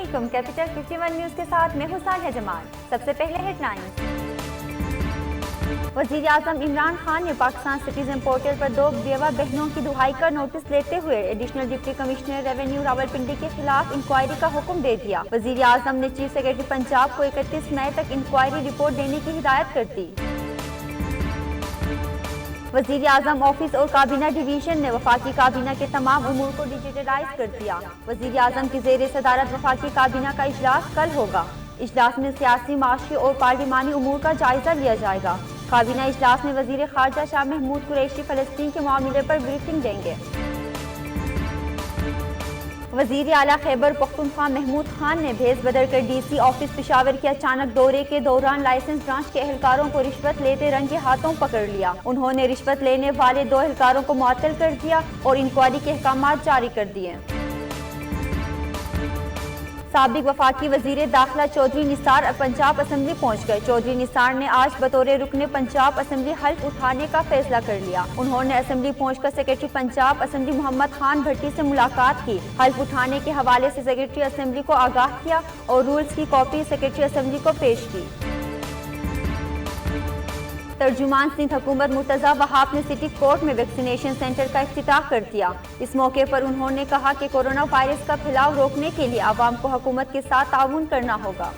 علیکم، capital 51 news کے ساتھ میں حسین جمال۔ سب سے پہلے ہیڈ لائنز۔ وزیر اعظم عمران خان نے پاکستان سٹیزن پورٹل پر 2 بیوہ بہنوں کی دہائی کا نوٹس لیتے ہوئے additional deputy commissioner revenue Rawalpindi کے خلاف انکوائری کا حکم دے دیا۔ وزیر اعظم نے چیف سیکرٹری پنجاب کو 31 مئی تک انکوائری رپورٹ دینے کی ہدایت کر دی۔ وزیر اعظم آفس اور کابینہ ڈویژن نے وفاقی کابینہ کے تمام امور کو ڈیجیٹلائز کر دیا۔ وزیر اعظم کی زیر صدارت وفاقی کابینہ کا اجلاس کل ہوگا۔ اجلاس میں سیاسی، معاشی اور پارلیمانی امور کا جائزہ لیا جائے گا۔ کابینہ اجلاس میں وزیر خارجہ شاہ محمود قریشی فلسطین کے معاملے پر بریفنگ دیں گے۔ وزیر اعلیٰ خیبر پختونخوا محمود خان نے بھیس بدر کر ڈی سی آفس پشاور کے اچانک دورے کے دوران لائسنس برانچ کے اہلکاروں کو رشوت لیتے رنگے ہاتھوں پکڑ لیا۔ انہوں نے رشوت لینے والے 2 اہلکاروں کو معطل کر دیا اور انکوائری کے احکامات جاری کر دیے۔ سابق وفاقی وزیر داخلہ چودھری نثار پنجاب اسمبلی پہنچ گئے۔ چودھری نثار نے آج بطور رکن پنجاب اسمبلی حلف اٹھانے کا فیصلہ کر لیا۔ انہوں نے اسمبلی پہنچ کر سیکرٹری پنجاب اسمبلی محمد خان بھٹی سے ملاقات کی۔ حلف اٹھانے کے حوالے سے سیکرٹری اسمبلی کو آگاہ کیا اور رولز کی کاپی سیکرٹری اسمبلی کو پیش کی۔ ترجمان سندھ حکومت مرتضی وہاب نے سٹی کورٹ میں ویکسینیشن سینٹر کا افتتاح کر دیا۔ اس موقع پر انہوں نے کہا کہ کورونا وائرس کا پھیلاؤ روکنے کے لیے عوام کو حکومت کے ساتھ تعاون کرنا ہوگا۔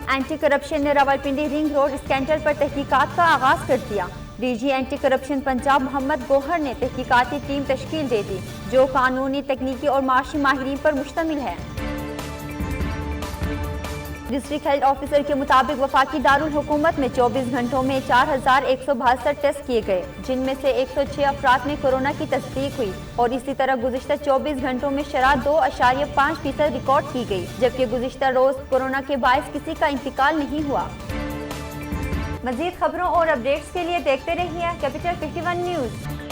اینٹی کرپشن نے راولپنڈی رنگ روڈ اسکینڈل پر تحقیقات کا آغاز کر دیا۔ D G anti corruption Punjab Muhammad Gohar نے تحقیقاتی ٹیم تشکیل دے دی جو قانونی، تکنیکی اور معاشی ماہرین پر مشتمل ہے۔ ڈسٹرکٹ ہیلتھ آفیسر کے مطابق وفاقی دارالحکومت میں 24 گھنٹوں میں 4162 ٹیسٹ کیے گئے، جن میں سے 106 افراد میں کورونا کی تصدیق ہوئی اور اسی طرح گزشتہ 24 گھنٹوں میں شرح 2.5% ریکارڈ کی گئی، جبکہ گزشتہ روز کورونا کے باعث کسی کا انتقال نہیں ہوا۔ مزید خبروں اور اپڈیٹس کے لیے دیکھتے رہیے کیپٹل 51 نیوز۔